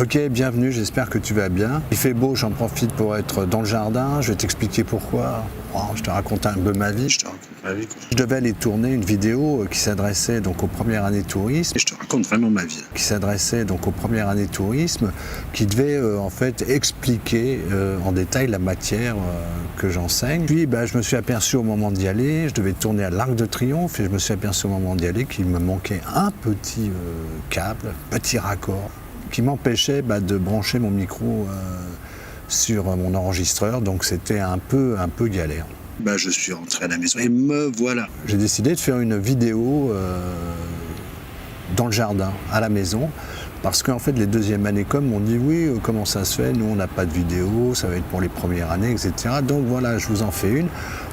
Ok, bienvenue, j'espère que tu vas bien. Il fait beau, j'en profite pour être dans le jardin, je vais t'expliquer pourquoi. Je te raconte un peu ma vie. Je devais aller tourner une vidéo qui s'adressait donc aux premières années tourisme. Et je te raconte vraiment ma vie. Qui s'adressait donc aux premières années tourisme, qui devait en fait expliquer en détail la matière que j'enseigne. Puis je me suis aperçu au moment d'y aller, je devais tourner à l'Arc de Triomphe et je me suis aperçu au moment d'y aller qu'il me manquait un petit câble, petit raccord, qui m'empêchait de brancher mon micro sur mon enregistreur, donc c'était un peu galère. Je suis rentré à la maison et me voilà. J'ai décidé de faire une vidéo dans le jardin, à la maison, parce qu'en fait les deuxièmes années m'ont dit oui, comment ça se fait, nous on n'a pas de vidéo, ça va être pour les premières années, etc. Donc voilà, je vous en fais une.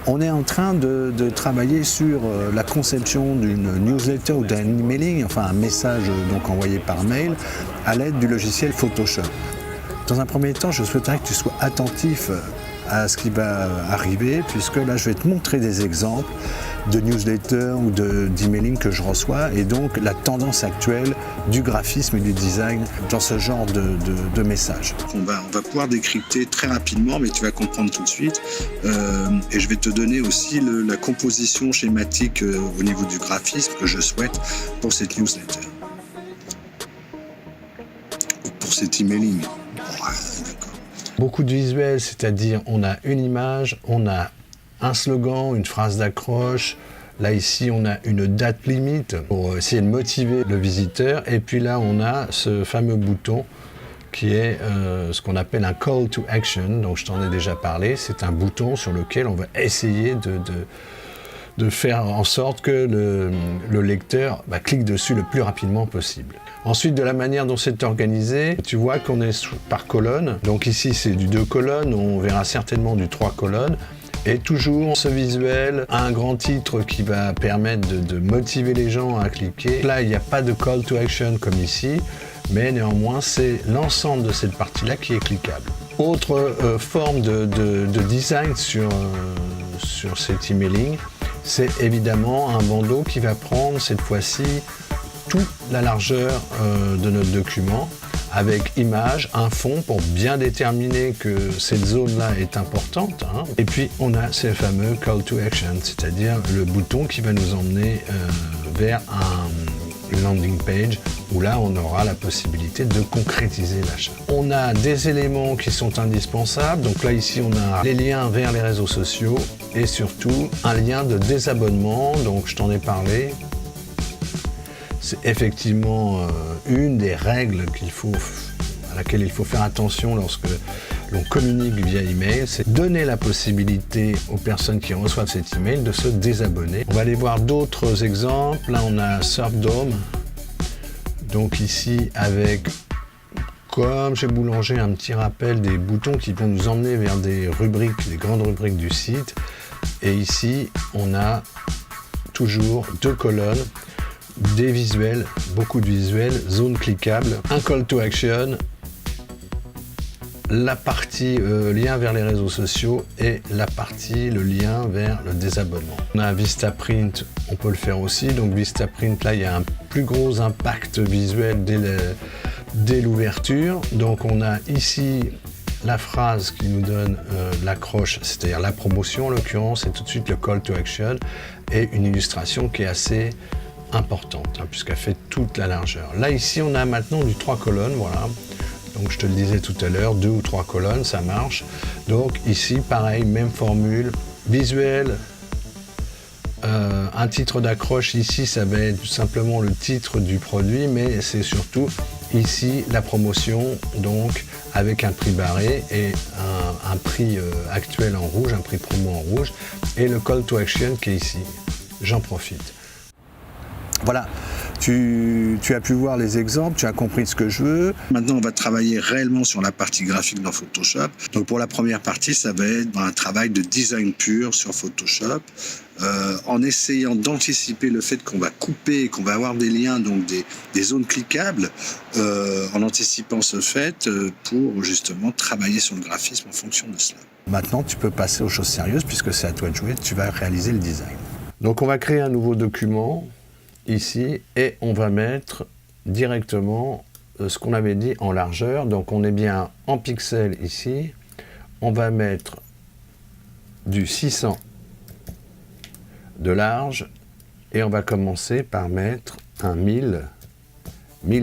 On est en train de travailler sur la conception d'une newsletter ou d'un emailing, enfin un message donc envoyé par mail, à l'aide du logiciel Photoshop. Dans un premier temps, je souhaiterais que tu sois attentif à ce qui va arriver, puisque là je vais te montrer des exemples de newsletters ou d'emailing que je reçois, et donc la tendance actuelle du graphisme et du design dans ce genre de messages. On va pouvoir décrypter très rapidement, mais tu vas comprendre tout de suite. Et je vais te donner aussi la composition schématique au niveau du graphisme que je souhaite pour cette newsletter. Pour cet emailing. Beaucoup de visuels, c'est-à-dire on a une image, on a un slogan, une phrase d'accroche. Là ici on a une date limite pour essayer de motiver le visiteur. Et puis là on a ce fameux bouton qui est ce qu'on appelle un call to action. Donc je t'en ai déjà parlé. C'est un bouton sur lequel on va essayer de faire en sorte que le lecteur clique dessus le plus rapidement possible. Ensuite, de la manière dont c'est organisé, tu vois qu'on est par colonne. Donc ici, c'est du 2 colonnes, on verra certainement du 3 colonnes. Et toujours ce visuel a un grand titre qui va permettre de motiver les gens à cliquer. Là, il n'y a pas de call to action comme ici, mais néanmoins, c'est l'ensemble de cette partie-là qui est cliquable. Autre forme de design sur cet emailing, c'est évidemment un bandeau qui va prendre cette fois-ci toute la largeur de notre document, avec image, un fond pour bien déterminer que cette zone-là est importante. Et puis on a ces fameux call to action, c'est-à-dire le bouton qui va nous emmener vers une landing page où là on aura la possibilité de concrétiser l'achat. On a des éléments qui sont indispensables, donc là ici on a les liens vers les réseaux sociaux et surtout un lien de désabonnement, donc je t'en ai parlé. C'est effectivement une des règles à laquelle il faut faire attention lorsque l'on communique via email, c'est donner la possibilité aux personnes qui reçoivent cet email de se désabonner. On va aller voir d'autres exemples. Là, on a SurfDome. Donc ici, avec, comme chez Boulanger, un petit rappel des boutons qui vont nous emmener vers des rubriques, des grandes rubriques du site. Et ici, on a toujours 2 colonnes. Des visuels, beaucoup de visuels, zone cliquable, un call to action, la partie lien vers les réseaux sociaux et la partie le lien vers le désabonnement. On a Vistaprint, on peut le faire aussi, donc Vistaprint là il y a un plus gros impact visuel dès l'ouverture. Donc on a ici la phrase qui nous donne l'accroche, c'est-à-dire la promotion en l'occurrence, et tout de suite le call to action et une illustration qui est assez importante, puisqu'elle fait toute la largeur. Là ici on a maintenant du 3 colonnes, voilà. Donc je te le disais tout à l'heure, 2 ou 3 colonnes, ça marche. Donc ici pareil, même formule, visuel, un titre d'accroche ici ça va être tout simplement le titre du produit, mais c'est surtout ici la promotion, donc avec un prix barré et un prix actuel en rouge, un prix promo en rouge, et le call to action qui est ici. J'en profite. Voilà, tu as pu voir les exemples, tu as compris ce que je veux. Maintenant, on va travailler réellement sur la partie graphique dans Photoshop. Donc pour la première partie, ça va être un travail de design pur sur Photoshop, en essayant d'anticiper le fait qu'on va couper et qu'on va avoir des liens, donc des zones cliquables, en anticipant ce fait pour justement travailler sur le graphisme en fonction de cela. Maintenant, tu peux passer aux choses sérieuses puisque c'est à toi de jouer, tu vas réaliser le design. Donc on va créer un nouveau document ici et on va mettre directement ce qu'on avait dit en largeur. Donc on est bien en pixels ici. On va mettre du 600 de large et on va commencer par mettre un 1000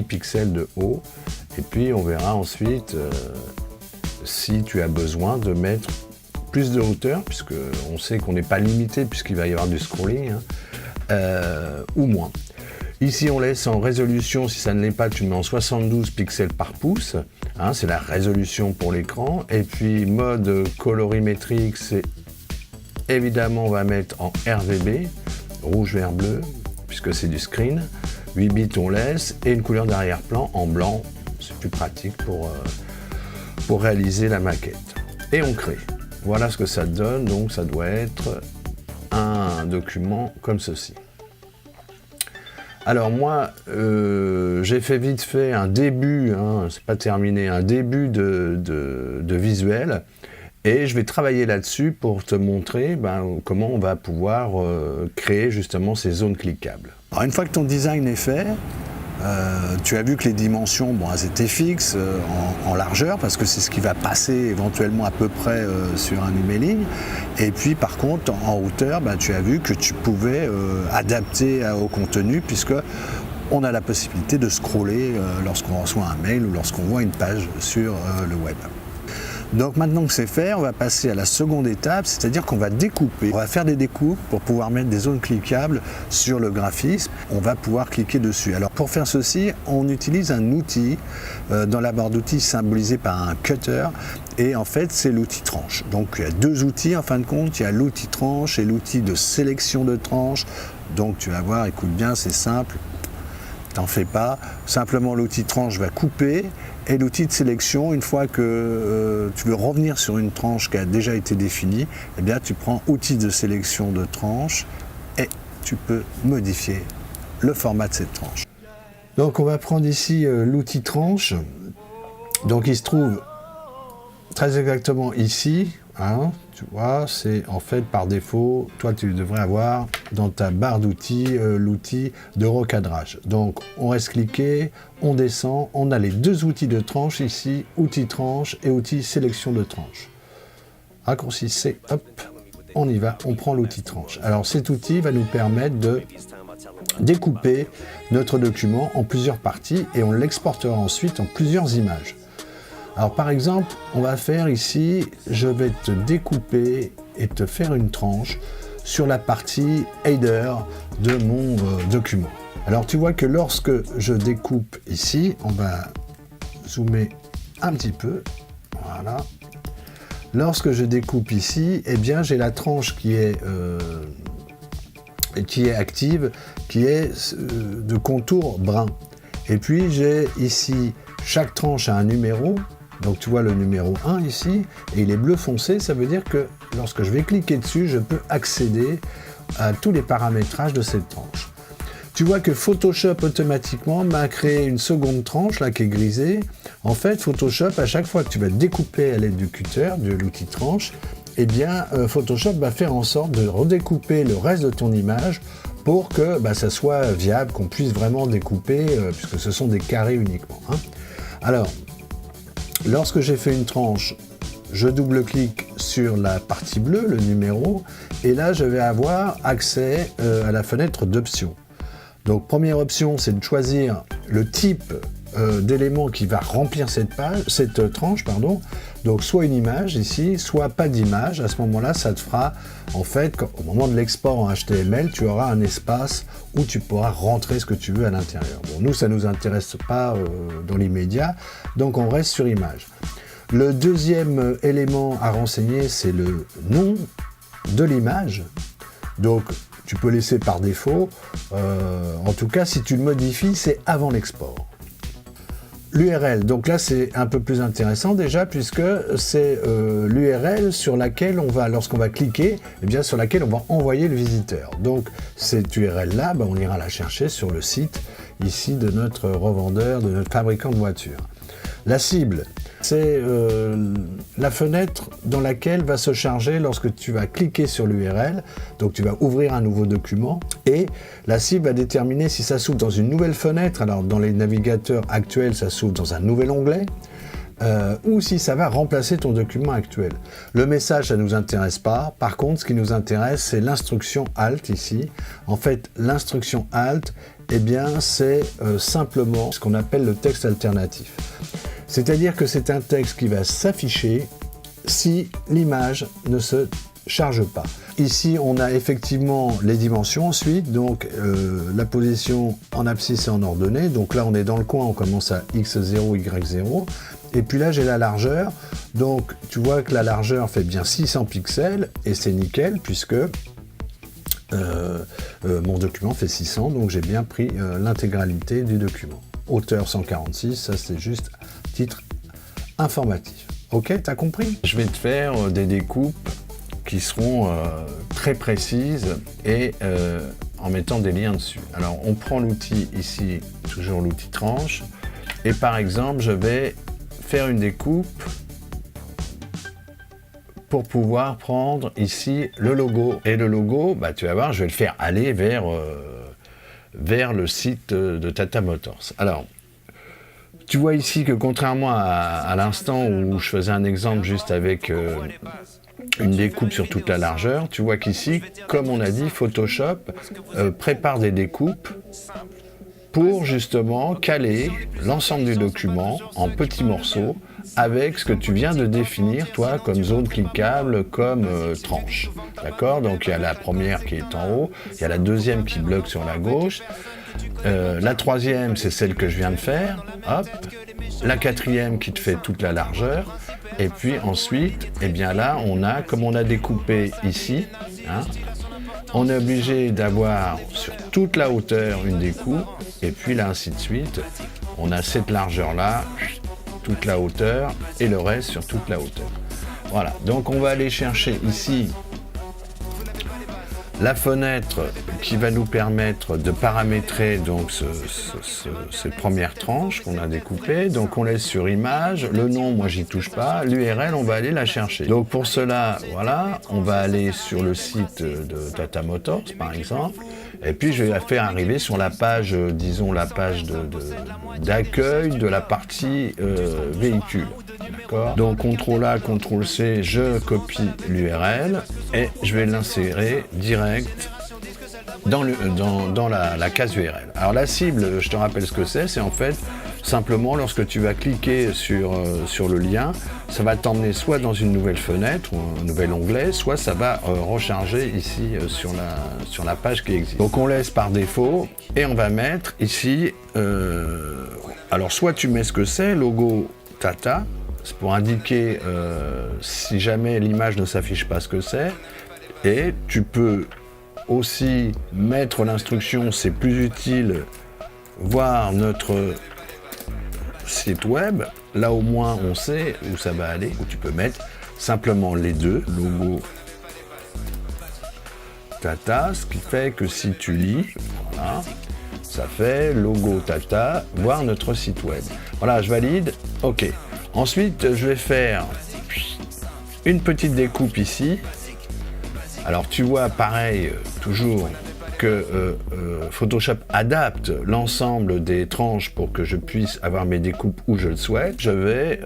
pixels de haut. Et puis on verra ensuite si tu as besoin de mettre plus de hauteur, puisque on sait qu'on n'est pas limité puisqu'il va y avoir du scrolling, ou moins. Ici on laisse en résolution, si ça ne l'est pas tu le mets en 72 pixels par pouce, c'est la résolution pour l'écran. Et puis mode colorimétrique, c'est évidemment on va mettre en RGB, rouge, vert, bleu, puisque c'est du screen. 8 bits on laisse, et une couleur d'arrière-plan en blanc, c'est plus pratique pour réaliser la maquette. Et on crée. Voilà ce que ça donne, donc ça doit être un document comme ceci. Alors moi, j'ai fait vite fait un début, c'est pas terminé, un début de visuel, et je vais travailler là-dessus pour te montrer comment on va pouvoir créer justement ces zones cliquables. Alors une fois que ton design est fait, tu as vu que les dimensions, elles étaient fixes en largeur, parce que c'est ce qui va passer éventuellement à peu près sur un emailing. Et puis par contre, en hauteur, tu as vu que tu pouvais adapter au contenu, puisque on a la possibilité de scroller lorsqu'on reçoit un mail ou lorsqu'on voit une page sur le web. Donc maintenant que c'est fait, on va passer à la seconde étape, c'est-à-dire qu'on va découper. On va faire des découpes pour pouvoir mettre des zones cliquables sur le graphisme. On va pouvoir cliquer dessus. Alors pour faire ceci, on utilise un outil dans la barre d'outils symbolisée par un cutter. Et en fait, c'est l'outil tranche. Donc il y a deux outils en fin de compte. Il y a l'outil tranche et l'outil de sélection de tranche. Donc tu vas voir, écoute bien, c'est simple. T'en fais pas. Simplement l'outil tranche va couper. Et l'outil de sélection, une fois que tu veux revenir sur une tranche qui a déjà été définie, eh bien tu prends outil de sélection de tranche et tu peux modifier le format de cette tranche. Donc on va prendre ici l'outil tranche. Donc il se trouve très exactement ici, tu vois, c'est en fait par défaut, toi tu devrais avoir dans ta barre d'outils l'outil de recadrage. Donc on reste cliqué, on descend, on a les deux outils de tranche ici, outil tranche et outil sélection de tranche. Raccourci C, hop, on y va, on prend l'outil tranche. Alors cet outil va nous permettre de découper notre document en plusieurs parties et on l'exportera ensuite en plusieurs images. Alors par exemple, on va faire ici, je vais te découper et te faire une tranche sur la partie header de mon document. Alors tu vois que lorsque je découpe ici, on va zoomer un petit peu, voilà. Lorsque je découpe ici, eh bien j'ai la tranche qui est active, qui est de contour brun. Et puis j'ai ici, chaque tranche a un numéro. Donc tu vois le numéro 1 ici, et il est bleu foncé, ça veut dire que lorsque je vais cliquer dessus, je peux accéder à tous les paramétrages de cette tranche. Tu vois que Photoshop automatiquement m'a créé une seconde tranche là qui est grisée. En fait, Photoshop, à chaque fois que tu vas découper à l'aide du cutter, de l'outil tranche, eh bien Photoshop va faire en sorte de redécouper le reste de ton image pour que ça soit viable, qu'on puisse vraiment découper, puisque ce sont des carrés uniquement. Alors, lorsque j'ai fait une tranche, je double-clique sur la partie bleue, le numéro, et là je vais avoir accès à la fenêtre d'options. Donc première option, c'est de choisir le type d'élément qui va remplir cette tranche. Donc soit une image ici, soit pas d'image. À ce moment-là, ça te fera, en fait, au moment de l'export en HTML, tu auras un espace où tu pourras rentrer ce que tu veux à l'intérieur. Bon, nous, ça ne nous intéresse pas dans l'immédiat, donc on reste sur image. Le deuxième élément à renseigner, c'est le nom de l'image. Donc, tu peux laisser par défaut. En tout cas, si tu le modifies, c'est avant l'export. L'URL, donc là c'est un peu plus intéressant déjà puisque c'est l'URL sur laquelle on va, lorsqu'on va cliquer, sur laquelle on va envoyer le visiteur. Donc cette URL là, on ira la chercher sur le site ici de notre revendeur, de notre fabricant de voitures. La cible, c'est la fenêtre dans laquelle va se charger lorsque tu vas cliquer sur l'URL. Donc tu vas ouvrir un nouveau document et la cible va déterminer si ça s'ouvre dans une nouvelle fenêtre. Alors dans les navigateurs actuels, ça s'ouvre dans un nouvel onglet. Ou si ça va remplacer ton document actuel. Le message, ça ne nous intéresse pas. Par contre, ce qui nous intéresse, c'est l'instruction Alt ici. En fait, l'instruction Alt, eh bien, c'est simplement ce qu'on appelle le texte alternatif. C'est-à-dire que c'est un texte qui va s'afficher si l'image ne se charge pas. Ici, on a effectivement les dimensions ensuite, donc la position en abscisse et en ordonnée. Donc là, on est dans le coin, on commence à x0, y0. Et puis là, j'ai la largeur. Donc, tu vois que la largeur fait bien 600 pixels, et c'est nickel, puisque mon document fait 600, donc j'ai bien pris l'intégralité du document. Hauteur 146, ça c'est juste titre informatif. Ok, t'as compris? Je vais te faire des découpes qui seront très précises et en mettant des liens dessus. Alors, on prend l'outil ici, toujours l'outil tranche, et par exemple, je vais faire une découpe pour pouvoir prendre ici le logo. Et le logo, bah, tu vas voir, je vais le faire aller vers le site de Tata Motors. Alors, tu vois ici que contrairement à l'instant où je faisais un exemple juste avec une découpe sur toute la largeur, tu vois qu'ici, comme on a dit, Photoshop prépare des découpes pour justement caler l'ensemble du document en petits morceaux avec ce que tu viens de définir, toi, comme zone cliquable, comme tranche. D'accord? Donc il y a la première qui est en haut, il y a la deuxième qui bloque sur la gauche, la troisième, c'est celle que je viens de faire, hop, la quatrième qui te fait toute la largeur, et puis ensuite, eh bien là, on a, comme on a découpé ici, hein, on est obligé d'avoir sur toute la hauteur une découpe, et puis là, ainsi de suite. On a cette largeur-là, toute la hauteur, et le reste sur toute la hauteur. Voilà, donc on va aller chercher ici la fenêtre qui va nous permettre de paramétrer donc cette première tranche qu'on a découpée. Donc on laisse sur image, le nom moi j'y touche pas, l'URL on va aller la chercher. Donc pour cela, voilà, on va aller sur le site de Tata Motors par exemple, et puis je vais la faire arriver sur la page, disons la page d'accueil de la partie véhicule. D'accord. Donc CTRL A, CTRL C, je copie l'URL et je vais l'insérer direct dans la case URL. Alors la cible, je te rappelle ce que c'est en fait simplement lorsque tu vas cliquer sur le lien, ça va t'emmener soit dans une nouvelle fenêtre ou un nouvel onglet, soit ça va recharger ici sur la page qui existe. Donc on laisse par défaut et on va mettre ici, alors soit tu mets ce que c'est, logo Tata, c'est pour indiquer si jamais l'image ne s'affiche pas ce que c'est, et tu peux aussi mettre l'instruction, c'est plus utile, voir notre site web, là au moins on sait où ça va aller, où tu peux mettre simplement les deux, logo Tata, ce qui fait que si tu lis, voilà, ça fait logo Tata, voir notre site web. Voilà, je valide, ok. Ensuite, je vais faire une petite découpe ici. Alors, tu vois, pareil, toujours que Photoshop adapte l'ensemble des tranches pour que je puisse avoir mes découpes où je le souhaite. Je vais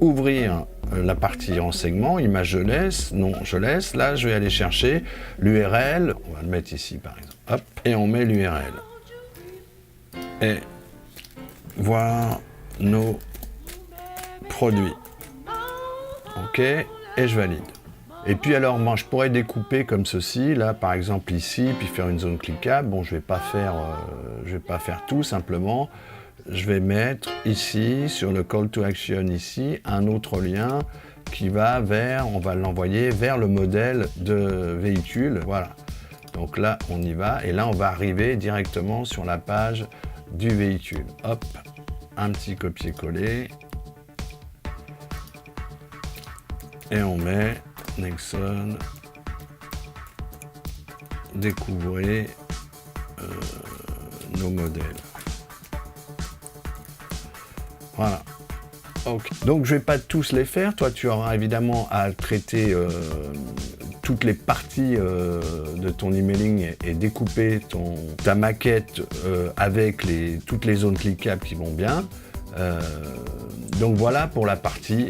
ouvrir la partie renseignements, image je laisse, non je laisse. Là, je vais aller chercher l'URL. On va le mettre ici, par exemple. Hop, et on met l'URL. Et voir nos produits. Ok, et je valide. Et puis alors, moi, je pourrais découper comme ceci, là, par exemple ici, puis faire une zone cliquable. Bon, je vais pas faire tout, simplement. Je vais mettre ici, sur le call to action ici, un autre lien qui va vers, on va l'envoyer vers le modèle de véhicule. Voilà. Donc là, on y va, et là, on va arriver directement sur la page du véhicule. Hop, un petit copier-coller. Et on met Nexon, découvrez nos modèles. Voilà. Okay. Donc je ne vais pas tous les faire, toi tu auras évidemment à traiter toutes les parties de ton emailing et découper ta maquette avec toutes les zones cliquables qui vont bien. Donc voilà pour la partie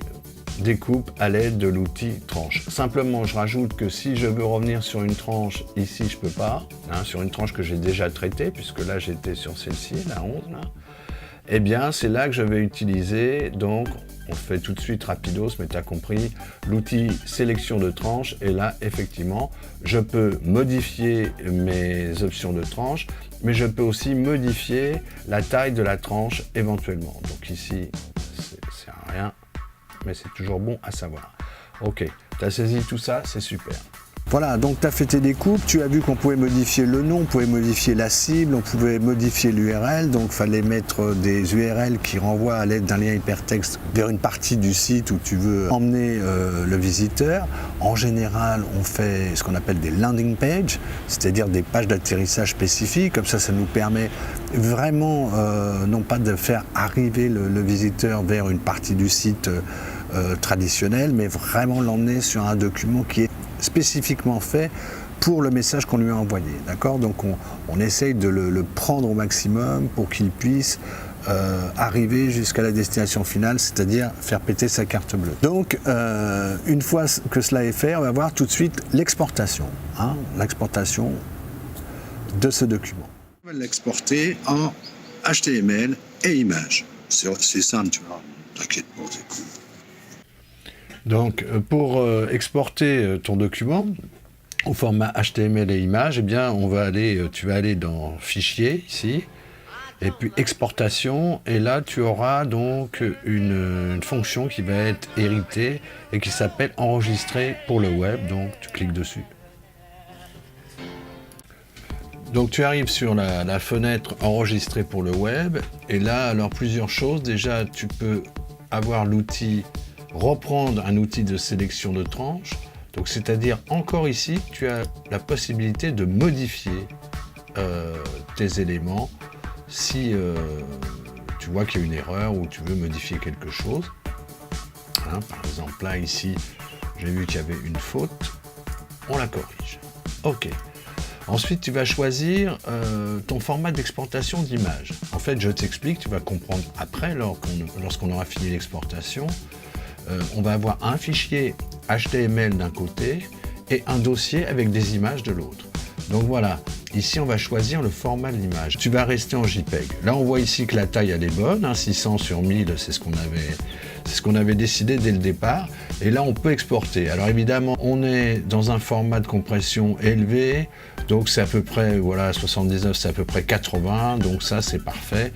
découpe à l'aide de l'outil tranche. Simplement je rajoute que si je veux revenir sur une tranche, ici je peux pas, hein, sur une tranche que j'ai déjà traitée, puisque là j'étais sur celle-ci, la 11 là. Eh bien, c'est là que je vais utiliser, donc, on le fait tout de suite rapidos, mais tu as compris, l'outil sélection de tranche, et là, effectivement, je peux modifier mes options de tranche, mais je peux aussi modifier la taille de la tranche éventuellement. Donc ici, c'est rien, mais c'est toujours bon à savoir. Ok, tu as saisi tout ça, c'est super. Voilà, donc tu as fait tes découpes, tu as vu qu'on pouvait modifier le nom, on pouvait modifier la cible, on pouvait modifier l'URL, donc il fallait mettre des URL qui renvoient à l'aide d'un lien hypertexte vers une partie du site où tu veux emmener le visiteur. En général, on fait ce qu'on appelle des landing pages, c'est-à-dire des pages d'atterrissage spécifiques, comme ça nous permet vraiment non pas de faire arriver le visiteur vers une partie du site traditionnel, mais vraiment l'emmener sur un document qui est spécifiquement fait pour le message qu'on lui a envoyé, d'accord? Donc on essaye de le prendre au maximum pour qu'il puisse arriver jusqu'à la destination finale, c'est-à-dire faire péter sa carte bleue. Donc une fois que cela est fait, on va voir tout de suite l'exportation, hein, l'exportation de ce document. On va l'exporter en HTML et images. C'est simple, tu vois, t'inquiète pas, c'est cool. Donc, pour exporter ton document au format HTML et images, eh bien, tu vas aller dans Fichier, ici, et puis Exportation, et là, tu auras donc une fonction qui va être héritée et qui s'appelle Enregistrer pour le web, donc tu cliques dessus. Donc, tu arrives sur la fenêtre Enregistrer pour le web, et là, alors, plusieurs choses. Déjà, tu peux avoir l'outil reprendre un outil de sélection de tranche, donc c'est-à-dire encore ici tu as la possibilité de modifier tes éléments si tu vois qu'il y a une erreur ou tu veux modifier quelque chose, hein, par exemple là ici j'ai vu qu'il y avait une faute, on la corrige. Ok. Ensuite, tu vas choisir ton format d'exportation d'image. En fait, je t'explique, tu vas comprendre après lorsqu'on aura fini l'exportation. On va avoir un fichier HTML d'un côté et un dossier avec des images de l'autre. Donc voilà, ici on va choisir le format de l'image. Tu vas rester en JPEG. Là on voit ici que la taille elle est bonne, hein, 600 sur 1000, c'est ce qu'on avait décidé dès le départ. Et là on peut exporter. Alors évidemment on est dans un format de compression élevé, donc c'est à peu près, voilà, 79 c'est à peu près 80, donc ça c'est parfait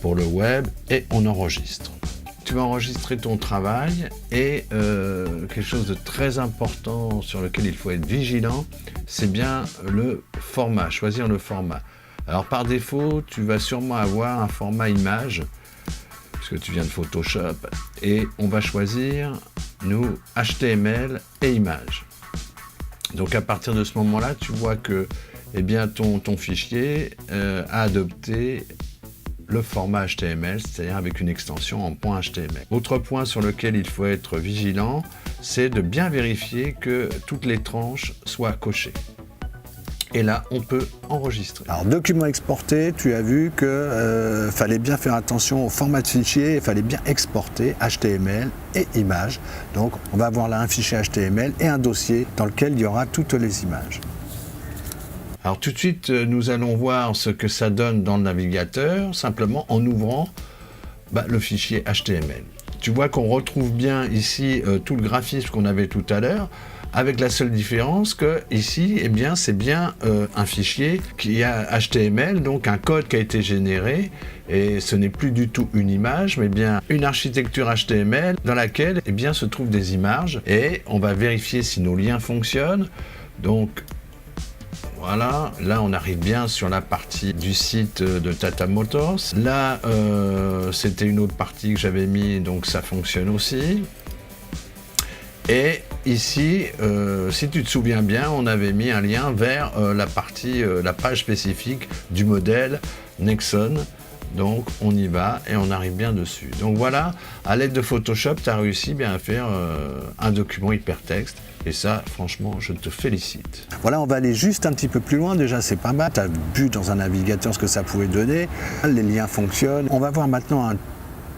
pour le web et on enregistre. Tu vas enregistrer ton travail et quelque chose de très important sur lequel il faut être vigilant, c'est bien le format, choisir le format. Alors par défaut, tu vas sûrement avoir un format image, puisque tu viens de Photoshop, et on va choisir, nous, HTML et image. Donc à partir de ce moment-là, tu vois que eh bien, ton fichier a adopté le format HTML, c'est-à-dire avec une extension en .html. Autre point sur lequel il faut être vigilant, c'est de bien vérifier que toutes les tranches soient cochées. Et là, on peut enregistrer. Alors, document exporté, tu as vu que fallait bien faire attention au format de fichier, il fallait bien exporter HTML et images. Donc, on va avoir là un fichier HTML et un dossier dans lequel il y aura toutes les images. Alors tout de suite, nous allons voir ce que ça donne dans le navigateur, simplement en ouvrant le fichier HTML. Tu vois qu'on retrouve bien ici tout le graphisme qu'on avait tout à l'heure, avec la seule différence que ici, eh bien, c'est bien un fichier qui a HTML, donc un code qui a été généré, et ce n'est plus du tout une image, mais bien une architecture HTML dans laquelle eh bien, se trouvent des images, et on va vérifier si nos liens fonctionnent. Donc voilà, là on arrive bien sur la partie du site de Tata Motors. Là, c'était une autre partie que j'avais mis, donc ça fonctionne aussi. Et ici, si tu te souviens bien, on avait mis un lien vers la page spécifique du modèle Nexon. Donc on y va et on arrive bien dessus. Donc voilà, à l'aide de Photoshop, tu as réussi bien à faire un document hypertexte. Et ça, franchement, je te félicite. Voilà, on va aller juste un petit peu plus loin. Déjà, c'est pas mal. Tu as vu dans un navigateur ce que ça pouvait donner. Les liens fonctionnent. On va voir maintenant un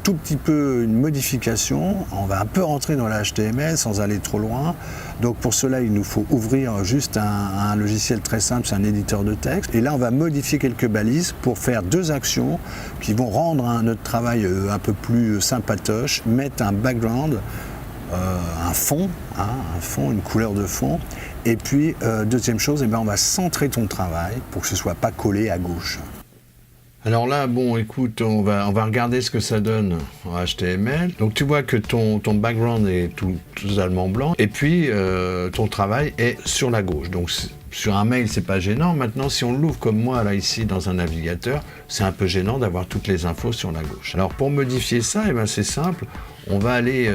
tout petit peu une modification. On va un peu rentrer dans l'HTML sans aller trop loin. Donc pour cela, il nous faut ouvrir juste un logiciel très simple, c'est un éditeur de texte. Et là, on va modifier quelques balises pour faire deux actions qui vont rendre notre travail un peu plus sympatoche. Mettre un background, un fond, une couleur de fond. Et puis, deuxième chose, on va centrer ton travail pour que ce ne soit pas collé à gauche. Alors là, bon, écoute, on va regarder ce que ça donne en HTML. Donc tu vois que ton background est totalement blanc. Et puis, ton travail est sur la gauche. Donc sur un mail, c'est pas gênant. Maintenant, si on l'ouvre comme moi, là, ici, dans un navigateur, c'est un peu gênant d'avoir toutes les infos sur la gauche. Alors pour modifier ça, c'est simple. On va aller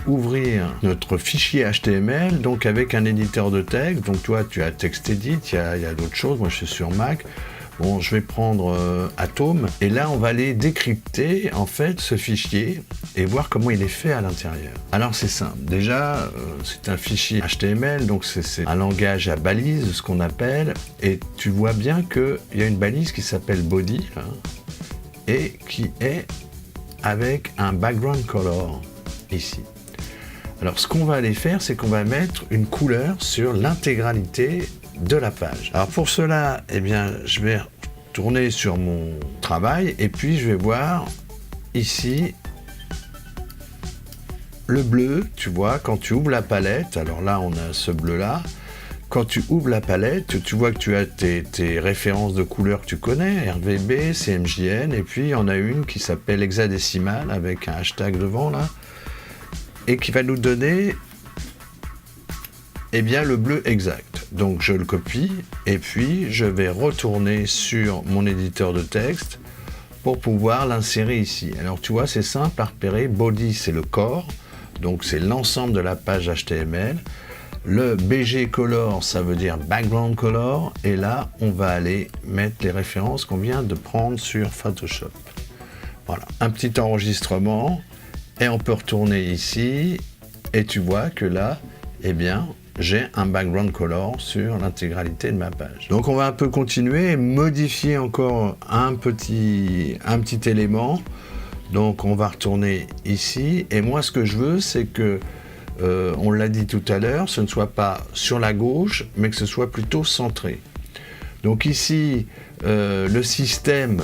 ouvrir notre fichier HTML, donc avec un éditeur de texte. Donc toi, tu as TextEdit, il y a d'autres choses. Moi, je suis sur Mac. Bon, je vais prendre Atom, et là, on va aller décrypter, en fait, ce fichier et voir comment il est fait à l'intérieur. Alors, c'est simple. Déjà, c'est un fichier HTML, donc c'est un langage à balise, ce qu'on appelle, et tu vois bien qu'il y a une balise qui s'appelle body, là, et qui est avec un background color, ici. Alors, ce qu'on va aller faire, c'est qu'on va mettre une couleur sur l'intégralité de la page. Alors pour cela, je vais tourner sur mon travail et puis je vais voir ici le bleu. Tu vois, quand tu ouvres la palette, alors là on a ce bleu là, quand tu ouvres la palette, tu vois que tu as tes références de couleurs que tu connais, RVB, CMJN, et puis il y en a une qui s'appelle hexadécimal avec un hashtag devant là, et qui va nous donner le bleu exact. Donc je le copie et puis je vais retourner sur mon éditeur de texte pour pouvoir l'insérer ici. Alors tu vois, c'est simple à repérer. Body, c'est le corps, donc c'est l'ensemble de la page HTML. Le BG color, ça veut dire background color, et là on va aller mettre les références qu'on vient de prendre sur Photoshop. Voilà, un petit enregistrement et on peut retourner ici et tu vois que là, j'ai un background color sur l'intégralité de ma page. Donc on va un peu continuer et modifier encore un petit élément. Donc on va retourner ici et moi ce que je veux, c'est que on l'a dit tout à l'heure, ce ne soit pas sur la gauche mais que ce soit plutôt centré. Donc ici le système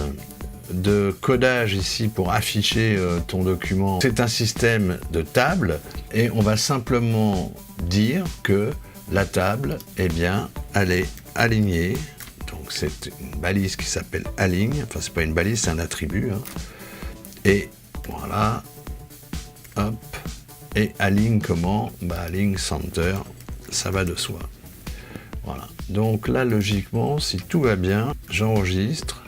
de codage ici pour afficher ton document, c'est un système de table et on va simplement dire que la table, elle est alignée. Donc c'est une balise qui s'appelle align, enfin c'est pas une balise, c'est un attribut. Et voilà, hop, et align comment? Align center, ça va de soi. Voilà, donc là logiquement, si tout va bien, j'enregistre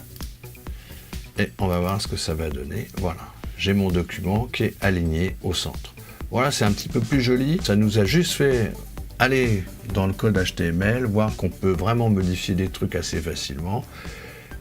et on va voir ce que ça va donner. Voilà, j'ai mon document qui est aligné au centre. Voilà, c'est un petit peu plus joli. Ça nous a juste fait aller dans le code HTML, voir qu'on peut vraiment modifier des trucs assez facilement.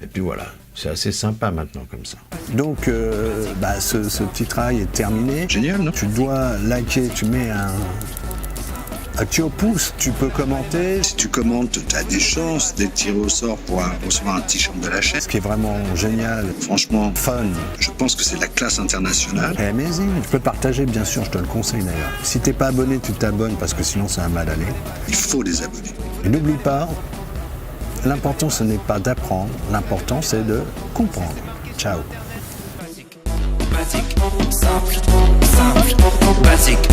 Et puis voilà, c'est assez sympa maintenant comme ça. Donc, ce petit travail est terminé. Génial, non? Tu dois liker, tu mets un petit au pouce, tu peux commenter. Si tu commentes, tu as des chances d'être tiré au sort pour recevoir un t-shirt de la chaîne. Ce qui est vraiment génial, franchement, fun. Je pense que c'est la classe internationale. Amazing. Tu peux partager, bien sûr, je te le conseille d'ailleurs. Si t'es pas abonné, tu t'abonnes parce que sinon c'est un mal aller. Il faut des abonnés. Et n'oublie pas, l'important ce n'est pas d'apprendre, l'important c'est de comprendre. Ciao. Basique, simple, basique.